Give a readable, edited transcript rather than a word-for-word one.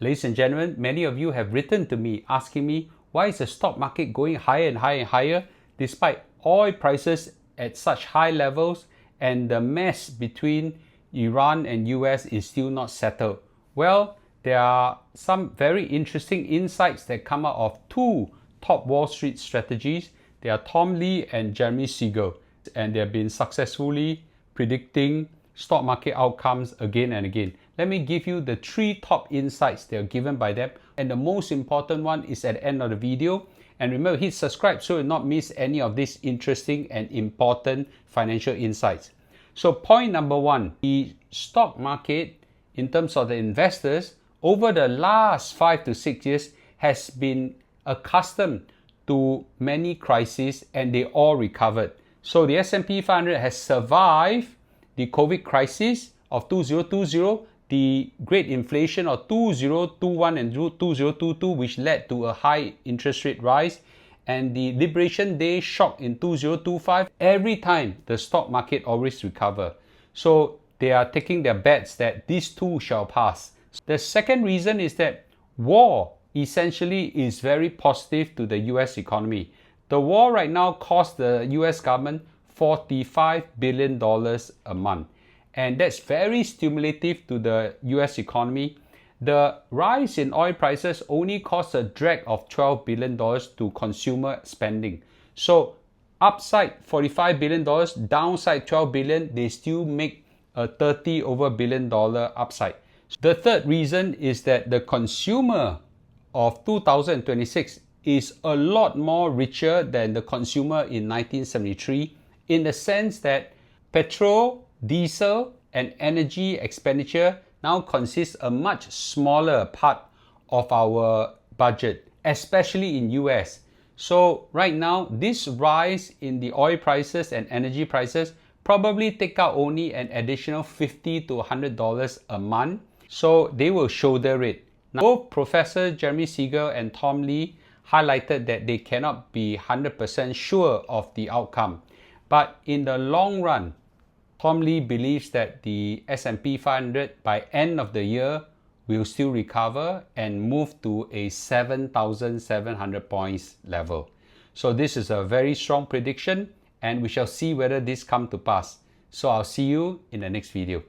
Ladies and gentlemen, many of you have written to me asking me why is the stock market going higher and higher and higher despite oil prices at such high levels and the mess between Iran and US is still not settled. Well, there are some very interesting insights that come out of two top Wall Street strategies. They are Tom Lee and Jeremy Siegel, and they have been successfully predicting stock market outcomes again and again. Let me give you the three top insights that are given by them, and the most important one is at the end of the video. And remember, hit subscribe so you'll not miss any of these interesting and important financial insights. So point number one, the stock market in terms of the investors over the last 5 to 6 years has been accustomed to many crises and they all recovered. So the S&P 500 has survived the COVID crisis of 2020, the great inflation of 2021 and 2022, which led to a high interest rate rise, and the Liberation Day shock in 2025. Every time the stock market always recover. So they are taking their bets that these two shall pass. The second reason is that war essentially is very positive to the US economy. The war right now costs the US government $45 billion a month. And that's very stimulative to the US economy. The rise in oil prices only costs a drag of $12 billion to consumer spending. So upside $45 billion, downside $12 billion, they still make a $30 billion upside. The third reason is that the consumer of 2026 is a lot more richer than the consumer in 1973, in the sense that petrol, diesel, and energy expenditure now consists a much smaller part of our budget, especially in US. So right now, this rise in the oil prices and energy prices probably take out only an additional $50 to $100 a month. So they will shoulder it. Now, both Professor Jeremy Siegel and Tom Lee highlighted that they cannot be 100% sure of the outcome. But in the long run, Tom Lee believes that the S&P 500 by end of the year will still recover and move to a 7,700 points level. So this is a very strong prediction and we shall see whether this comes to pass. So I'll see you in the next video.